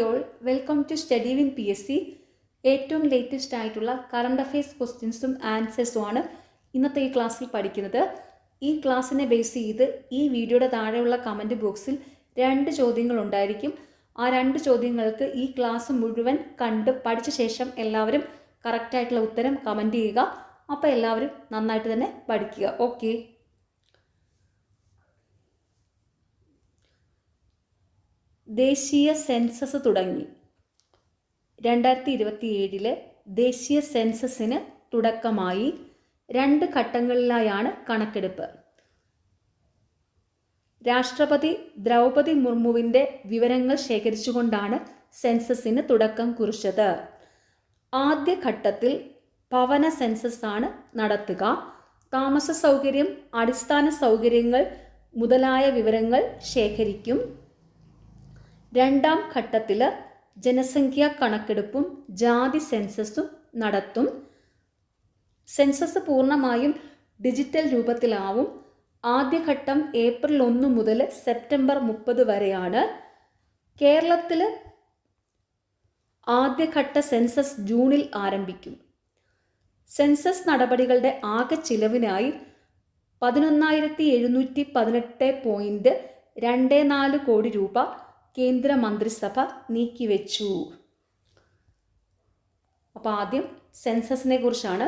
All welcome to study win PSC. ഏറ്റവും latest ആയിട്ടുള്ള current affairs ക്വസ്റ്റ്യൻസും ആൻസേഴ്സുമാണ് ഇന്നത്തെ ഈ ക്ലാസ്സിൽ പഠിക്കുന്നത്. ഈ ക്ലാസ്സിനെ ബേസ് ചെയ്ത് ഈ വീഡിയോയുടെ താഴെയുള്ള കമൻറ്റ് ബോക്സിൽ 2 ചോദ്യങ്ങൾ ഉണ്ടായിരിക്കും. ആ 2 ചോദ്യങ്ങൾക്ക് ഈ ക്ലാസ് മുഴുവൻ കണ്ട് പഠിച്ച ശേഷം എല്ലാവരും കറക്റ്റായിട്ടുള്ള ഉത്തരം കമൻറ്റ് ചെയ്യുക. അപ്പോൾ എല്ലാവരും നന്നായിട്ട് തന്നെ പഠിക്കുക. ഓക്കെ. ദേശീയ സെൻസസ് തുടങ്ങി. 2027 ദേശീയ സെൻസസിന് തുടക്കമായി. 2 ഘട്ടങ്ങളിലായാണ് കണക്കെടുപ്പ്. രാഷ്ട്രപതി ദ്രൗപദി മുർമുവിൻ്റെ വിവരങ്ങൾ ശേഖരിച്ചുകൊണ്ടാണ് സെൻസസിന് തുടക്കം കുറിച്ചത്. ആദ്യഘട്ടത്തിൽ ഭവന സെൻസസ് ആണ് നടത്തുക. താമസ സൗകര്യം, അടിസ്ഥാന സൗകര്യങ്ങൾ മുതലായ വിവരങ്ങൾ ശേഖരിക്കും. 2ാം ഘട്ടത്തിൽ ജനസംഖ്യാ കണക്കെടുപ്പും ജാതി സെൻസസും നടത്തും. സെൻസസ് പൂർണ്ണമായും ഡിജിറ്റൽ രൂപത്തിലാവും. ആദ്യഘട്ടം ഏപ്രിൽ 1 മുതൽ സെപ്റ്റംബർ 30 വരെയാണ്. കേരളത്തിൽ ആദ്യഘട്ട സെൻസസ് ജൂണിൽ ആരംഭിക്കും. സെൻസസ് നടപടികളുടെ ആകെ ചിലവിനായി 11,718.24 കോടി രൂപ കേന്ദ്ര മന്ത്രിസഭ നീക്കിവെച്ചു. അപ്പോൾ ആദ്യം സെൻസസിനെ കുറിച്ചാണ്.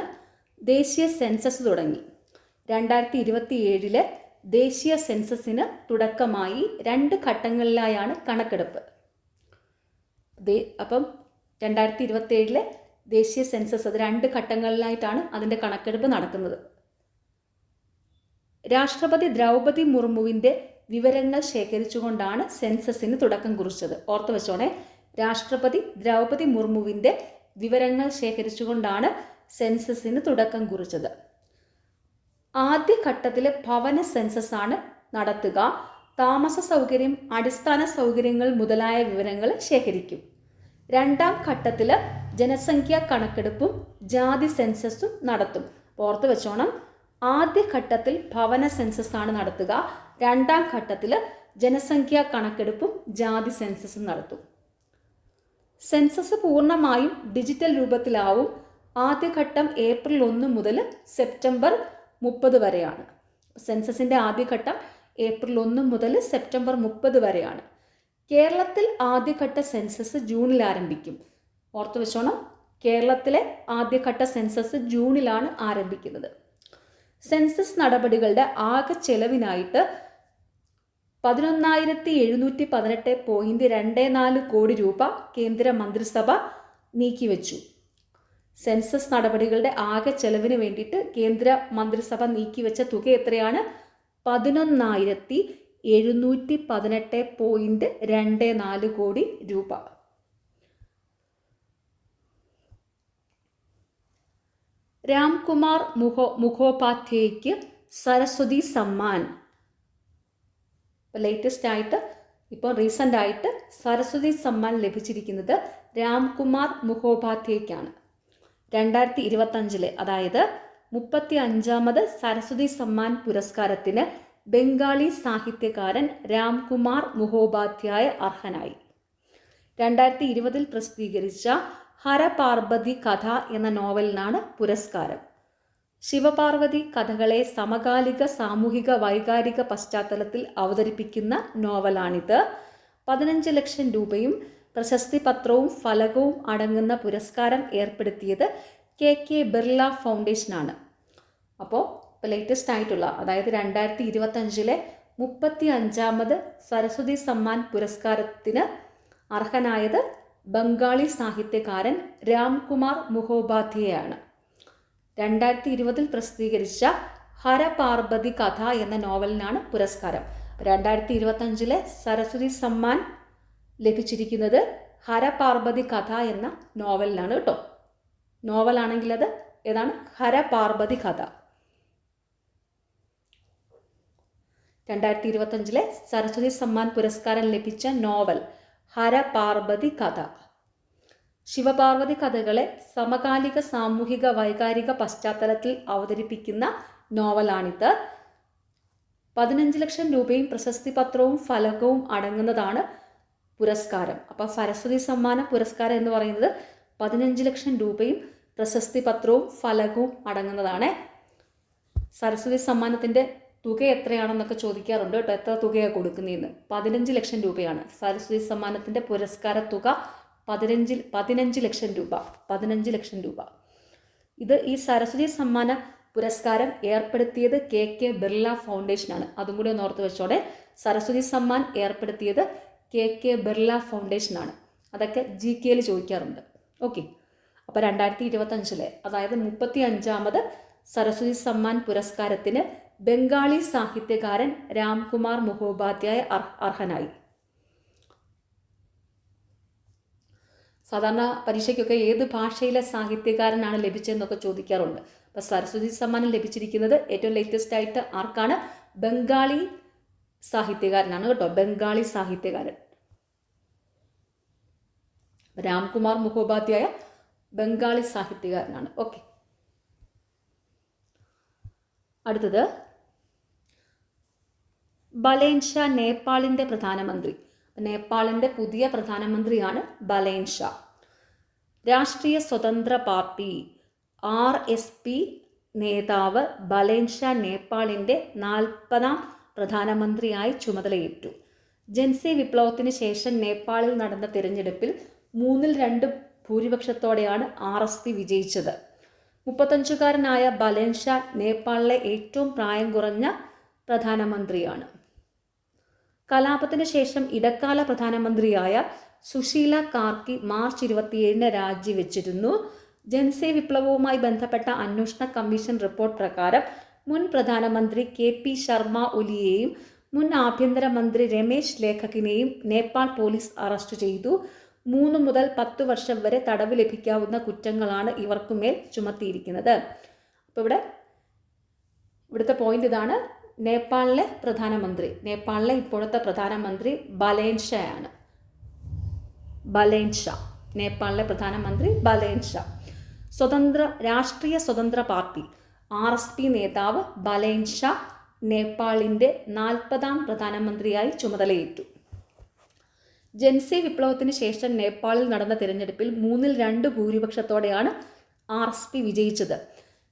ദേശീയ സെൻസസ് തുടങ്ങി. 2027 ദേശീയ സെൻസസിന് തുടക്കമായി. 2 ഘട്ടങ്ങളിലായാണ് കണക്കെടുപ്പ്. അപ്പം 2027 ദേശീയ സെൻസസ് അത് 2 ഘട്ടങ്ങളിലായിട്ടാണ് അതിൻ്റെ കണക്കെടുപ്പ് നടക്കുന്നത്. രാഷ്ട്രപതി ദ്രൗപദി മുർമുവിൻ്റെ വിവരങ്ങൾ ശേഖരിച്ചുകൊണ്ടാണ് സെൻസസിന് തുടക്കം കുറിച്ചത്. ഓർത്ത് വെച്ചോണേ, രാഷ്ട്രപതി ദ്രൗപദി മുർമുവിൻ്റെ വിവരങ്ങൾ ശേഖരിച്ചുകൊണ്ടാണ് സെൻസസിന് തുടക്കം കുറിച്ചത്. ആദ്യഘട്ടത്തിൽ ഭവന സെൻസസ് ആണ് നടത്തുക. താമസ സൗകര്യം, അടിസ്ഥാന സൗകര്യങ്ങൾ മുതലായ വിവരങ്ങൾ ശേഖരിക്കും. 2ാം ഘട്ടത്തിൽ ജനസംഖ്യാ കണക്കെടുപ്പും ജാതി സെൻസസും നടത്തും. ഓർത്ത് വെച്ചോണം, ആദ്യഘട്ടത്തിൽ ഭവന സെൻസസ് ആണ് നടത്തുക. 2ാം ഘട്ടത്തിൽ ജനസംഖ്യാ കണക്കെടുപ്പും ജാതി സെൻസസും നടത്തും. സെൻസസ് പൂർണ്ണമായും ഡിജിറ്റൽ രൂപത്തിലാവും. ആദ്യഘട്ടം ഏപ്രിൽ 1 മുതൽ സെപ്റ്റംബർ 30 വരെയാണ്. സെൻസസിൻ്റെ ആദ്യഘട്ടം ഏപ്രിൽ 1 മുതൽ സെപ്റ്റംബർ 30 വരെയാണ്. കേരളത്തിൽ ആദ്യഘട്ട സെൻസസ് ജൂണിൽ ആരംഭിക്കും. ഓർത്തു വെച്ചോണം, കേരളത്തിലെ ആദ്യഘട്ട സെൻസസ് ജൂണിലാണ് ആരംഭിക്കുന്നത്. സെൻസസ് നടപടികളുടെ ആകെ ചെലവിനായിട്ട് 11,718.24 കോടി രൂപ കേന്ദ്ര മന്ത്രിസഭ നീക്കിവെച്ചു. സെൻസസ് നടപടികളുടെ ആകെ ചെലവിന് വേണ്ടിയിട്ട് കേന്ദ്ര മന്ത്രിസഭ നീക്കിവെച്ച തുക എത്രയാണ്? 11,718.24 കോടി രൂപ. രാംകുമാർ മുഖോപാധ്യായയ്ക്ക് സരസ്വതി സമ്മാൻ. ലേറ്റസ്റ്റ് ആയിട്ട് ഇപ്പോൾ റീസെൻ്റ് ആയിട്ട് സരസ്വതി സമ്മാൻ ലഭിച്ചിരിക്കുന്നത് രാംകുമാർ മുഖോപാധ്യായയ്ക്കാണ്. 2025 അതായത് 35ാമത് സരസ്വതി സമ്മാൻ പുരസ്കാരത്തിന് ബംഗാളി സാഹിത്യകാരൻ രാംകുമാർ മുഖോപാധ്യായ അർഹനായി. 2020 പ്രസിദ്ധീകരിച്ച ഹരപാർവതി കഥ എന്ന നോവലിനാണ് പുരസ്കാരം. ശിവപാർവതി കഥകളെ സമകാലിക സാമൂഹിക വൈകാരിക പശ്ചാത്തലത്തിൽ അവതരിപ്പിക്കുന്ന നോവലാണിത്. 15 ലക്ഷം രൂപയും പ്രശസ്തി പത്രവും ഫലകവും അടങ്ങുന്ന പുരസ്കാരം ഏർപ്പെടുത്തിയത് KK ബിർള ഫൗണ്ടേഷനാണ്. അപ്പോൾ ലേറ്റസ്റ്റ് ആയിട്ടുള്ള അതായത് 2025 35ാമത് സരസ്വതി സമ്മാൻ പുരസ്കാരത്തിന് അർഹനായത് ബംഗാളി സാഹിത്യകാരൻ രാംകുമാർ മുഖോപാധ്യായയാണ്. 2020 പ്രസിദ്ധീകരിച്ച ഹരപാർവതി കഥ എന്ന നോവലിനാണ് പുരസ്കാരം. 2025 സരസ്വതി സമ്മാൻ ലഭിച്ചിരിക്കുന്നത് ഹരപാർവതി കഥ എന്ന നോവലിനാണ് കേട്ടോ. നോവലാണെങ്കിൽ അത് ഏതാണ്? ഹരപാർവതി കഥ. 2025 സരസ്വതി സമ്മാൻ പുരസ്കാരം ലഭിച്ച നോവൽ ഹരപാർവതി കഥ. ശിവപാർവതി കഥകളെ സമകാലിക സാമൂഹിക വൈകാരിക പശ്ചാത്തലത്തിൽ അവതരിപ്പിക്കുന്ന നോവലാണിത്. 15 ലക്ഷം രൂപയും പ്രശസ്തി പത്രവും ഫലകവും അടങ്ങുന്നതാണ് പുരസ്കാരം. അപ്പോൾ സരസ്വതി സമ്മാന പുരസ്കാരം എന്ന് പറയുന്നത് 15 ലക്ഷം രൂപയും പ്രശസ്തി പത്രവും ഫലകവും അടങ്ങുന്നതാണ്. സരസ്വതി സമ്മാനത്തിൻ്റെ തുക എത്രയാണെന്നൊക്കെ ചോദിക്കാറുണ്ട് കേട്ടോ. എത്ര തുകയാണ് കൊടുക്കുന്നതെന്ന്? 15 ലക്ഷം രൂപയാണ് സരസ്വതി സമ്മാനത്തിൻ്റെ പുരസ്കാര തുക. 15 ലക്ഷം രൂപ. 15 ലക്ഷം രൂപ. ഈ സരസ്വതി സമ്മാന പുരസ്കാരം ഏർപ്പെടുത്തിയത് KK ബിർള ഫൗണ്ടേഷനാണ്. അതും കൂടി ഒന്ന് ഓർത്ത് വെച്ചോടെ. സരസ്വതി സമ്മാൻ ഏർപ്പെടുത്തിയത് KK ബിർള ഫൗണ്ടേഷനാണ്. അതൊക്കെ GK ചോദിക്കാറുണ്ട്. ഓക്കെ. അപ്പോൾ 2025 അതായത് 35ാമത് സരസ്വതി സമ്മാൻ പുരസ്കാരത്തിന് ബംഗാളി സാഹിത്യകാരൻ രാംകുമാർ മുഖോപാധ്യായ അർഹനായി. സാധാരണ പരീക്ഷയ്ക്കൊക്കെ ഏത് ഭാഷയിലെ സാഹിത്യകാരനാണ് ലഭിച്ചതെന്നൊക്കെ ചോദിക്കാറുണ്ട്. അപ്പോൾ സരസ്വതി സമ്മാനം ലഭിച്ചിരിക്കുന്നത് ഏറ്റവും ലേറ്റസ്റ്റ് ആയിട്ട് ആർക്കാണ്? ബംഗാളി സാഹിത്യകാരനാണ് കേട്ടോ. ബംഗാളി സാഹിത്യകാരൻ രാംകുമാർ മുഖോപാധ്യായ ബംഗാളി സാഹിത്യകാരനാണ്. ഓക്കെ. അടുത്തത് ബലേൻ ഷാ നേപ്പാളിൻ്റെ പ്രധാനമന്ത്രി. നേപ്പാളിൻ്റെ പുതിയ പ്രധാനമന്ത്രിയാണ് ബലേൻ ഷാ. രാഷ്ട്രീയ സ്വതന്ത്ര പാർട്ടി RSP നേതാവ് ബലേൻ ഷാ നേപ്പാളിൻ്റെ 40ാം പ്രധാനമന്ത്രിയായി ചുമതലയേറ്റു. ജൻസി വിപ്ലവത്തിന് ശേഷം നേപ്പാളിൽ നടന്ന തിരഞ്ഞെടുപ്പിൽ 3/2 ഭൂരിപക്ഷത്തോടെയാണ് RSP വിജയിച്ചത്. 35കാരനായ ബലേൻ ഷാ നേപ്പാളിലെ ഏറ്റവും പ്രായം കുറഞ്ഞ പ്രധാനമന്ത്രിയാണ്. കലാപത്തിന് ശേഷം ഇടക്കാല പ്രധാനമന്ത്രിയായ സുശീല കാർക്കി മാർച്ച് 27 രാജിവെച്ചിരുന്നു. ജൻസി വിപ്ലവവുമായി ബന്ധപ്പെട്ട അന്വേഷണ കമ്മീഷൻ റിപ്പോർട്ട് പ്രകാരം മുൻ പ്രധാനമന്ത്രി KP ശർമ്മ ഒലിയെയും മുൻ ആഭ്യന്തരമന്ത്രി രമേശ് ലേഖകിനെയും നേപ്പാൾ പോലീസ് അറസ്റ്റ് ചെയ്തു. 3 മുതൽ 10 വർഷം വരെ തടവ് ലഭിക്കാവുന്ന കുറ്റങ്ങളാണ് ഇവർക്കുമേൽ ചുമത്തിയിരിക്കുന്നത്. അപ്പോൾ ഇവിടുത്തെ പോയിന്റ് ഇതാണ്. നേപ്പാളിലെ ഇപ്പോഴത്തെ പ്രധാനമന്ത്രി ബലേൻ ഷാ ആണ്. നേപ്പാളിലെ പ്രധാനമന്ത്രി ബലേൻ ഷാ. രാഷ്ട്രീയ സ്വതന്ത്ര പാർട്ടി RSP നേതാവ് ബലേൻ ഷാ നേപ്പാളിൻ്റെ 40ാം പ്രധാനമന്ത്രിയായി ചുമതലയേറ്റു. ജൻസി വിപ്ലവത്തിന് ശേഷം നേപ്പാളിൽ നടന്ന തിരഞ്ഞെടുപ്പിൽ 3/2 ഭൂരിപക്ഷത്തോടെയാണ് RSP വിജയിച്ചത്.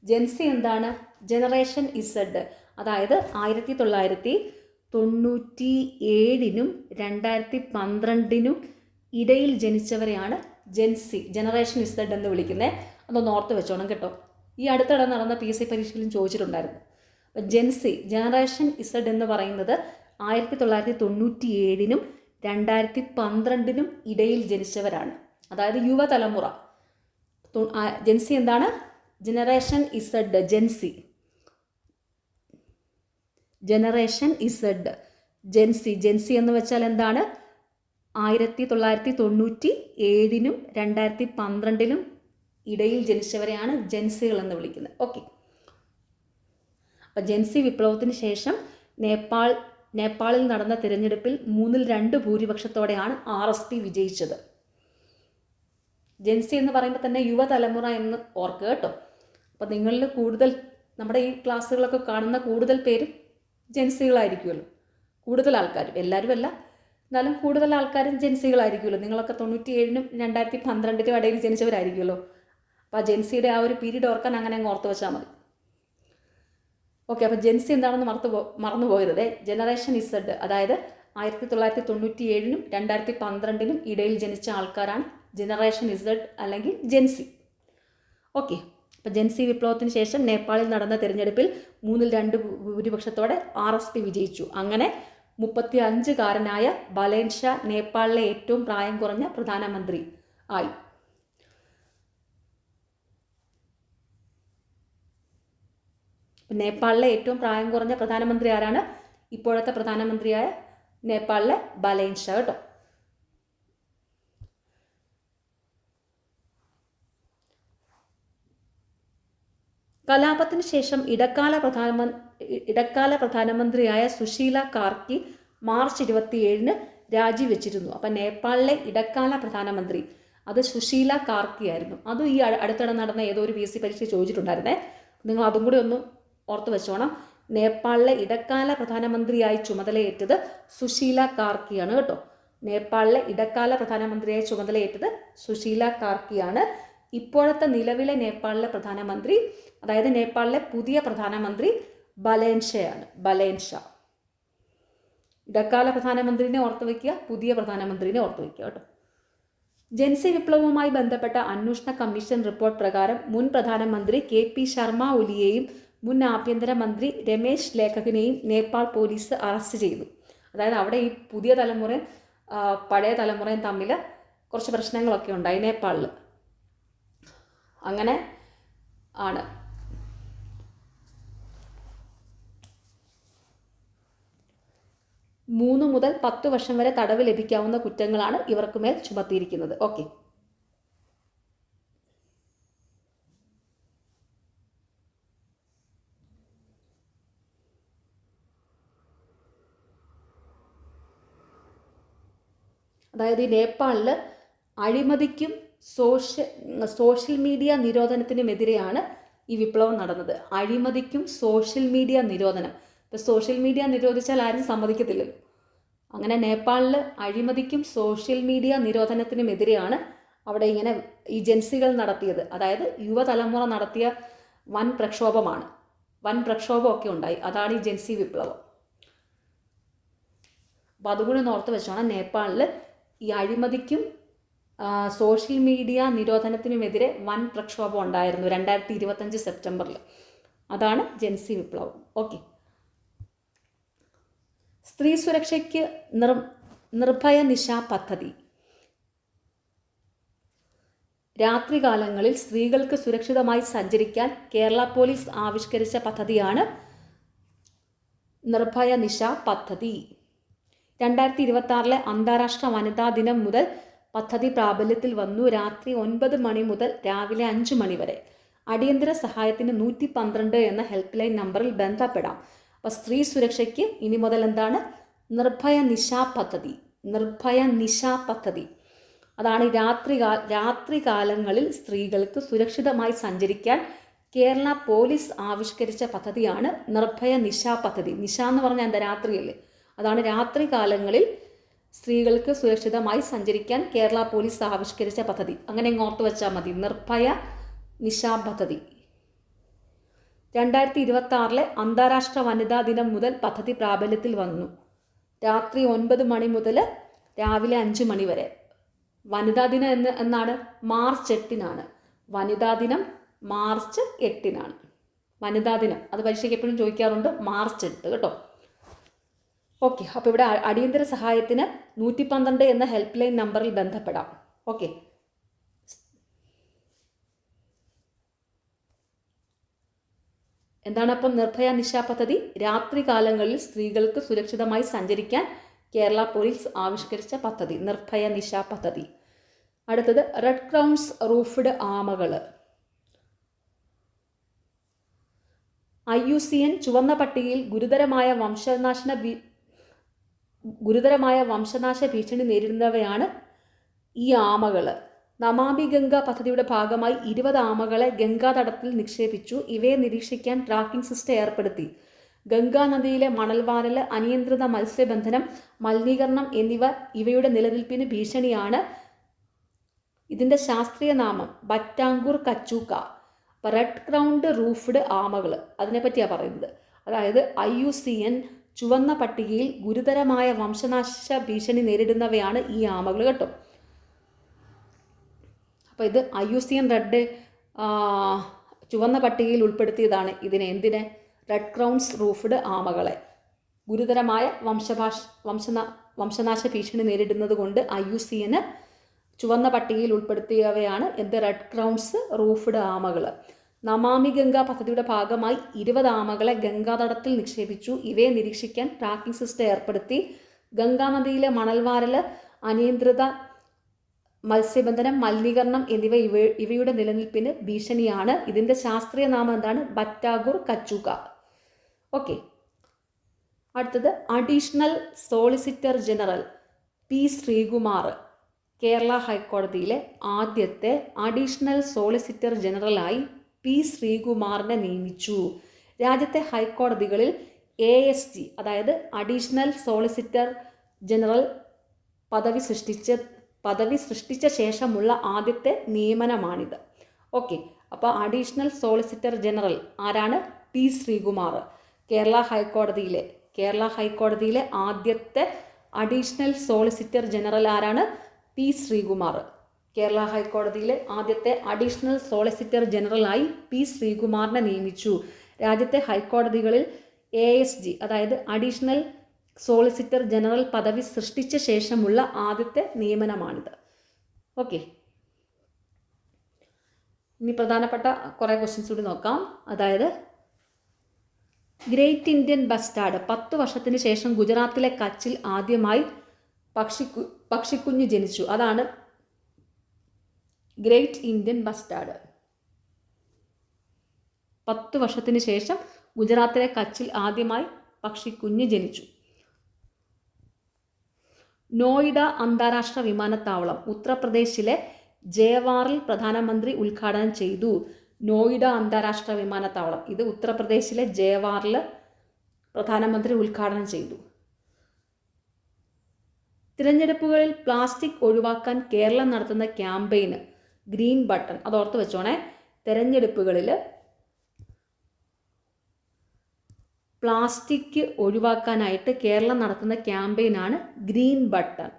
ജൻസി എന്താണ്? Generation Z. അതായത് 1997നും 2012നും ഇടയിൽ ജനിച്ചവരെയാണ് ജനറേഷൻ ഇസഡ് എന്ന് വിളിക്കുന്നത്. അതൊന്ന് ഓർത്ത് വെച്ചോണം കേട്ടോ. ഈ അടുത്തിടെ നടന്ന PSC പരീക്ഷയിലും ചോദിച്ചിട്ടുണ്ടായിരുന്നു. അപ്പം ജനറേഷൻ ഇസഡ് എന്ന് പറയുന്നത് 1997നും 2012നും ഇടയിൽ ജനിച്ചവരാണ്. അതായത് യുവതലമുറ. ജൻസി എന്താണ്? Generation Z. Generation Z. Gen Z എന്ന് വെച്ചാൽ എന്താണ്? 1997നും 2012നും ഇടയിൽ ജനിച്ചവരെയാണ് ജൻസികൾ എന്ന് വിളിക്കുന്നത്. ഓക്കെ. അപ്പം ജൻസി വിപ്ലവത്തിന് ശേഷം നേപ്പാളിൽ നടന്ന തിരഞ്ഞെടുപ്പിൽ 3/2 ഭൂരിപക്ഷത്തോടെയാണ് RSP വിജയിച്ചത്. ജൻസി എന്ന് പറയുമ്പോൾ തന്നെ യുവതലമുറ എന്ന് ഓർക്കുക കേട്ടോ. അപ്പം നിങ്ങളിൽ കൂടുതൽ നമ്മുടെ ഈ ക്ലാസ്സുകളൊക്കെ കാണുന്ന കൂടുതൽ പേരും ജൻസികളായിരിക്കുമല്ലോ. കൂടുതൽ ആൾക്കാരും, എല്ലാവരും അല്ല, എന്നാലും കൂടുതൽ ആൾക്കാരും ജൻസികളായിരിക്കുമല്ലോ. നിങ്ങളൊക്കെ 97നും 2012നും ഇടയിൽ ജനിച്ചവരായിരിക്കുമല്ലോ. അപ്പോൾ ആ ജൻസിയുടെ ആ ഒരു പീരീഡ് ഓർക്കാൻ അങ്ങനെ അങ്ങ് ഓർത്ത് വെച്ചാൽ മതി. ഓക്കെ. അപ്പോൾ ജൻസി എന്താണെന്ന് മറന്നു പോകരുത്. ജനറേഷൻ ഇസഡ്, അതായത് 1997നും 2012നും ഇടയിൽ ജനിച്ച ആൾക്കാരാണ് ജനറേഷൻ ഇസഡ് അല്ലെങ്കിൽ ജൻസി. ഓക്കെ. അപ്പോൾ ജൻസി വിപ്ലവത്തിന് ശേഷം നേപ്പാളിൽ നടന്ന തിരഞ്ഞെടുപ്പിൽ 3/2 ഭൂരിപക്ഷത്തോടെ RSP വിജയിച്ചു. അങ്ങനെ 35കാരനായ ബലേൻ ഷാ നേപ്പാളിലെ ഏറ്റവും പ്രായം കുറഞ്ഞ പ്രധാനമന്ത്രി ആയി. നേപ്പാളിലെ ഏറ്റവും പ്രായം കുറഞ്ഞ പ്രധാനമന്ത്രി ആരാണ്? ഇപ്പോഴത്തെ പ്രധാനമന്ത്രിയായ നേപ്പാളിലെ ബലേൻ ഷാ കേട്ടോ. കലാപത്തിന് ശേഷം ഇടക്കാല പ്രധാനമന്ത്രിയായ സുശീല കാർക്കി മാർച്ച് 27 രാജിവെച്ചിരുന്നു. അപ്പം നേപ്പാളിലെ ഇടക്കാല പ്രധാനമന്ത്രി അത് സുശീല കാർക്കി ആയിരുന്നു. അതും ഈ അടുത്തിടെ നടന്ന ഏതോ ഒരു PSC പരീക്ഷ ചോദിച്ചിട്ടുണ്ടായിരുന്നേ. നിങ്ങൾ അതും കൂടി ഒന്ന് ഓർത്ത് വെച്ചോണം. നേപ്പാളിലെ ഇടക്കാല പ്രധാനമന്ത്രിയായി ചുമതലയേറ്റത് സുശീല കാർക്കിയാണ് കേട്ടോ. നേപ്പാളിലെ ഇടക്കാല പ്രധാനമന്ത്രിയായി ചുമതലയേറ്റത് സുശീല കാർക്കിയാണ്. ഇപ്പോഴത്തെ നിലവിലെ നേപ്പാളിലെ പ്രധാനമന്ത്രി, അതായത് നേപ്പാളിലെ പുതിയ പ്രധാനമന്ത്രി ബലേൻഷയാണ്. ബലേൻഷ. ഇടക്കാല പ്രധാനമന്ത്രിനെ ഓർത്തു വയ്ക്കുക, പുതിയ പ്രധാനമന്ത്രിനെ ഓർത്തു വയ്ക്കുക കേട്ടോ. ജൻസി വിപ്ലവവുമായി ബന്ധപ്പെട്ട അന്വേഷണ കമ്മീഷൻ റിപ്പോർട്ട് പ്രകാരം മുൻ പ്രധാനമന്ത്രി KP ശർമ്മ ഒലിയെയും മുൻ ആഭ്യന്തരമന്ത്രി രമേശ് ലേഖകിനെയും നേപ്പാൾ പോലീസ് അറസ്റ്റ് ചെയ്തു. അതായത് അവിടെ ഈ പുതിയ തലമുറയും പഴയ തലമുറയും തമ്മിൽ കുറച്ച് പ്രശ്നങ്ങളൊക്കെ ഉണ്ടായി നേപ്പാളിൽ. അങ്ങനെ ആണ്. മൂന്ന് മുതൽ 10 വർഷം വരെ തടവ് ലഭിക്കാവുന്ന കുറ്റങ്ങളാണ് ഇവർക്കുമേൽ ചുമത്തിയിരിക്കുന്നത്. ഓക്കെ. അതായത് ഈ നേപ്പാളിൽ അഴിമതിക്കും സോഷ്യൽ മീഡിയ നിരോധനത്തിനുമെതിരെയാണ് ഈ വിപ്ലവം നടന്നത്. അഴിമതിക്കും സോഷ്യൽ മീഡിയ നിരോധനം. ഇപ്പോൾ സോഷ്യൽ മീഡിയ നിരോധിച്ചാൽ ആരും സമ്മതിക്കത്തില്ലല്ലോ. അങ്ങനെ നേപ്പാളിൽ അഴിമതിക്കും സോഷ്യൽ മീഡിയ നിരോധനത്തിനുമെതിരെയാണ് അവിടെ ഇങ്ങനെ ഈ ജൻസികൾ നടത്തിയത്. അതായത് യുവതലമുറ നടത്തിയ വൻ പ്രക്ഷോഭമാണ്. വൻ പ്രക്ഷോഭമൊക്കെ ഉണ്ടായി. അതാണ് ഈ ജൻസി വിപ്ലവം. അപ്പോൾ അതുകൂടി ഓർത്ത് വെച്ചോണം. നേപ്പാളിൽ ഈ അഴിമതിക്കും സോഷ്യൽ മീഡിയ നിരോധനത്തിനുമെതിരെ വൻ പ്രക്ഷോഭം ഉണ്ടായിരുന്നു 2025 സെപ്റ്റംബറിൽ. അതാണ് ജൻസി വിപ്ലവം. ഓക്കെ. സ്ത്രീ സുരക്ഷയ്ക്ക് നിർഭയ നിശ പദ്ധതി. രാത്രികാലങ്ങളിൽ സ്ത്രീകൾക്ക് സുരക്ഷിതമായി സഞ്ചരിക്കാൻ കേരള പോലീസ് ആവിഷ്കരിച്ച പദ്ധതിയാണ് നിർഭയ നിശ പദ്ധതി. 2026 അന്താരാഷ്ട്ര വനിതാ ദിനം മുതൽ പദ്ധതി പ്രാബല്യത്തിൽ വന്നു. രാത്രി 9 മണി മുതൽ രാവിലെ 5 മണി വരെ അടിയന്തര സഹായത്തിന് 112 എന്ന ഹെൽപ്പ് ലൈൻ നമ്പറിൽ ബന്ധപ്പെടാം. അപ്പോൾ സ്ത്രീ സുരക്ഷയ്ക്ക് ഇനി മുതൽ എന്താണ്? നിർഭയ നിശ പദ്ധതി. നിർഭയ നിശ പദ്ധതി. അതാണ് രാത്രികാലങ്ങളിൽ സ്ത്രീകൾക്ക് സുരക്ഷിതമായി സഞ്ചരിക്കാൻ കേരള പോലീസ് ആവിഷ്കരിച്ച പദ്ധതിയാണ് നിർഭയ നിശ പദ്ധതി. നിശ എന്ന് പറഞ്ഞാൽ എന്താ? രാത്രിയല്ലേ. അതാണ് രാത്രികാലങ്ങളിൽ സ്ത്രീകൾക്ക് സുരക്ഷിതമായി സഞ്ചരിക്കാൻ കേരള പോലീസ് ആവിഷ്കരിച്ച പദ്ധതി. അങ്ങനെ ഓർത്തു വെച്ചാൽ മതി. നിർഭയ നിശ പദ്ധതി. 2026 അന്താരാഷ്ട്ര വനിതാ ദിനം മുതൽ പദ്ധതി പ്രാബല്യത്തിൽ വന്നു. രാത്രി 9 മണി മുതൽ രാവിലെ 5 മണി വരെ. വനിതാ ദിനം എന്നാണ്? മാർച്ച് 8-നാണ്. വനിതാ ദിനം മാർച്ച് 8-നാണ് വനിതാ ദിനം. അത് പരീക്ഷയ്ക്ക് എപ്പോഴും ചോദിക്കാറുണ്ട്. മാർച്ച് 8 കേട്ടോ. ഓക്കെ. അപ്പോൾ ഇവിടെ അടിയന്തര സഹായത്തിന് 112 എന്ന ഹെൽപ്പ് ലൈൻ നമ്പറിൽ ബന്ധപ്പെടാം. ഓക്കെ. എന്താണ് അപ്പം നിർഭയ നിശ പദ്ധതി? രാത്രികാലങ്ങളിൽ സ്ത്രീകൾക്ക് സുരക്ഷിതമായി സഞ്ചരിക്കാൻ കേരള പോലീസ് ആവിഷ്കരിച്ച പദ്ധതി നിർഭയ നിശ പദ്ധതി. അടുത്തത് റെഡ് ക്രൗൺസ് റൂഫ്ഡ് ആമകൾ. IUCN ചുവന്ന പട്ടികയിൽ ഗുരുതരമായ വംശനാശ ഭീഷണി നേരിടുന്നവയാണ് ഈ ആമകൾ. നമാമി ഗംഗ പദ്ധതിയുടെ ഭാഗമായി 20 ആമകളെ ഗംഗാതടത്തിൽ നിക്ഷേപിച്ചു. ഇവയെ നിരീക്ഷിക്കാൻ ട്രാക്കിംഗ് സിസ്റ്റം ഏർപ്പെടുത്തി. ഗംഗാ നദിയിലെ മണൽവാരൽ, അനിയന്ത്രിത മത്സ്യബന്ധനം, മലിനീകരണം എന്നിവ ഇവയുടെ നിലനിൽപ്പിന് ഭീഷണിയാണ്. ഇതിൻ്റെ ശാസ്ത്രീയ നാമം ബറ്റാങ്കൂർ കച്ചൂക്ക. റെഡ് ക്രൗൺഡ് റൂഫ്ഡ് ആമകൾ, അതിനെപ്പറ്റിയാണ് പറയുന്നത്. അതായത് IUCN ചുവന്ന പട്ടികയിൽ ഗുരുതരമായ വംശനാശ ഭീഷണി നേരിടുന്നവയാണ് ഈ ആമകൾ കേട്ടോ. അപ്പോൾ ഇത് IUCN ചുവന്ന പട്ടികയിൽ ഉൾപ്പെടുത്തിയതാണ്. എന്തിനെ? റെഡ് ക്രൗൺസ് റൂഫ്ഡ് ആമകളെ. ഗുരുതരമായ വംശനാശ ഭീഷണി നേരിടുന്നത് കൊണ്ട് IUCN ചുവന്ന പട്ടികയിൽ ഉൾപ്പെടുത്തിയവയാണ് റെഡ് ക്രൗൺസ് റൂഫ്ഡ് ആമകൾ. നമാമി ഗംഗ പദ്ധതിയുടെ ഭാഗമായി 20 ആമകളെ ഗംഗാതടത്തിൽ നിക്ഷേപിച്ചു. ഇവയെ നിരീക്ഷിക്കാൻ ട്രാക്കിംഗ് സിസ്റ്റം ഏർപ്പെടുത്തി. ഗംഗാ നദിയിലെ മണൽവാരൽ, അനിയന്ത്രിത മത്സ്യബന്ധനം, മലിനീകരണം എന്നിവ ഇവയുടെ നിലനിൽപ്പിന് ഭീഷണിയാണ്. ഇതിൻ്റെ ശാസ്ത്രീയ നാമം എന്താണ്? ബറ്റാഗൂർ കച്ചൂക്ക. ഓക്കെ. അടുത്തത് additional solicitor general P. Sreekumar Kerala ഹൈക്കോടതിയിലെ ആദ്യത്തെ അഡീഷണൽ സോളിസിറ്റർ ജനറലായി P. ശ്രീകുമാറിനെ നിയമിച്ചു. രാജ്യത്തെ ഹൈക്കോടതികളിൽ ASG, അതായത് അഡീഷണൽ സോളിസിറ്റർ ജനറൽ പദവി സൃഷ്ടിച്ച ശേഷമുള്ള ആദ്യത്തെ നിയമനമാണിത്. ഓക്കെ, അപ്പോൾ അഡീഷണൽ സോളിസിറ്റർ ജനറൽ ആരാണ്? പി ശ്രീകുമാർ. കേരള ഹൈക്കോടതിയിലെ ആദ്യത്തെ അഡീഷണൽ സോളിസിറ്റർ ജനറൽ ആരാണ്? പി ശ്രീകുമാർ. കേരള ഹൈക്കോടതിയിലെ ആദ്യത്തെ അഡീഷണൽ സോളിസിറ്റർ ജനറലായി പി ശ്രീകുമാറിനെ നിയമിച്ചു. രാജ്യത്തെ ഹൈക്കോടതികളിൽ ASG അതായത് അഡീഷണൽ സോളിസിറ്റർ ജനറൽ പദവി സൃഷ്ടിച്ച ശേഷമുള്ള ആദ്യത്തെ നിയമനമാണിത്. ഓക്കെ, ഇനി പ്രധാനപ്പെട്ട കുറേ ക്വസ്റ്റ്യൻസ് കൂടി നോക്കാം. അതായത് ഗ്രേറ്റ് ഇന്ത്യൻ ബസ്റ്റാർഡ് 10 വർഷത്തിന് ശേഷം ഗുജറാത്തിലെ കച്ചിൽ ആദ്യമായി പക്ഷിക്കുഞ്ഞ് ജനിച്ചു. അതാണ് ഗ്രേറ്റ് ഇന്ത്യൻ ബസ്റ്റാർഡ്. 10 വർഷത്തിന് ശേഷം ഗുജറാത്തിലെ കച്ചിൽ ആദ്യമായി പക്ഷിക്കുഞ്ഞ് ജനിച്ചു. നോയിഡ അന്താരാഷ്ട്ര വിമാനത്താവളം ഉത്തർപ്രദേശിലെ ജയവാറിൽ പ്രധാനമന്ത്രി ഉദ്ഘാടനം ചെയ്തു. നോയിഡ അന്താരാഷ്ട്ര വിമാനത്താവളം ഇത് ഉത്തർപ്രദേശിലെ ജയവാറിൽ പ്രധാനമന്ത്രി ഉദ്ഘാടനം ചെയ്തു. തിരഞ്ഞെടുപ്പുകളിൽ പ്ലാസ്റ്റിക് ഒഴിവാക്കാൻ കേരളം നടത്തുന്ന ക്യാമ്പയിന് ഗ്രീൻ ബട്ടൺ. അത് ഓർത്ത് വെച്ചോണേ. തിരഞ്ഞെടുപ്പുകളിൽ പ്ലാസ്റ്റിക് ഒഴിവാക്കാനായിട്ട് കേരളം നടത്തുന്ന ക്യാമ്പയിനാണ് ഗ്രീൻ ബട്ടൺ.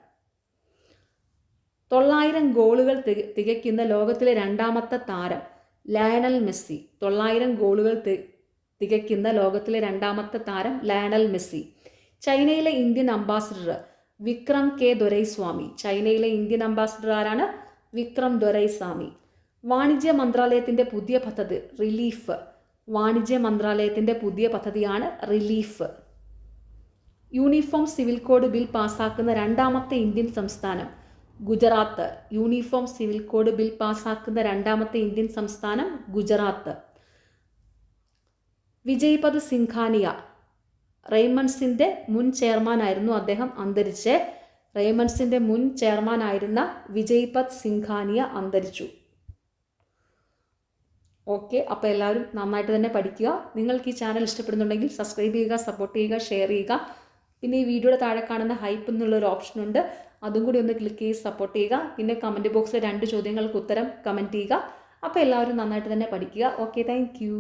900 ഗോളുകൾ തികയ്ക്കുന്ന ലോകത്തിലെ രണ്ടാമത്തെ താരം ലയണൽ മെസ്സി. 900 ഗോളുകൾ തികയ്ക്കുന്ന ലോകത്തിലെ രണ്ടാമത്തെ താരം ലയണൽ മെസ്സി. ചൈനയിലെ Indian ambassador Vikram K Doraiswamy. ചൈനയിലെ ഇന്ത്യൻ അംബാസിഡർ ആരാണ്? വിക്രം ദൊരൈസ്വാമി. വാണിജ്യ മന്ത്രാലയത്തിൻ്റെ പുതിയ പദ്ധതി റിലീഫ്. വാണിജ്യ മന്ത്രാലയത്തിൻ്റെ പുതിയ പദ്ധതിയാണ് relief. Uniform civil code bill പാസ്സാക്കുന്ന രണ്ടാമത്തെ ഇന്ത്യൻ സംസ്ഥാനം Gujarat. Uniform civil code bill പാസ്സാക്കുന്ന രണ്ടാമത്തെ ഇന്ത്യൻ സംസ്ഥാനം ഗുജറാത്ത്. വിജയ്പത് സിംഘാനിയ റെയ്മണ്ട്സിൻ്റെ മുൻ ചെയർമാനായിരുന്നു. അദ്ദേഹം അന്തരിച്ച്. റെയ്മണ്ട്സിൻ്റെ മുൻ ചെയർമാനായിരുന്ന വിജയ്പത് സിംഘാനിയ അന്തരിച്ചു. ഓക്കെ, അപ്പോൾ എല്ലാവരും നന്നായിട്ട് തന്നെ പഠിക്കുക. നിങ്ങൾക്ക് ഈ ചാനൽ ഇഷ്ടപ്പെടുന്നുണ്ടെങ്കിൽ സബ്സ്ക്രൈബ് ചെയ്യുക, സപ്പോർട്ട് ചെയ്യുക, ഷെയർ ചെയ്യുക. പിന്നെ ഈ വീഡിയോയുടെ താഴെ കാണുന്ന ഹൈപ്പ് എന്നുള്ളൊരു ഓപ്ഷനുണ്ട്, അതും കൂടി ഒന്ന് ക്ലിക്ക് ചെയ്ത് സപ്പോർട്ട് ചെയ്യുക. പിന്നെ കമൻറ്റ് ബോക്സിൽ 2 ചോദ്യങ്ങൾക്ക് ഉത്തരം കമൻറ്റ് ചെയ്യുക. അപ്പോൾ എല്ലാവരും നന്നായിട്ട് തന്നെ പഠിക്കുക. Okay, thank you.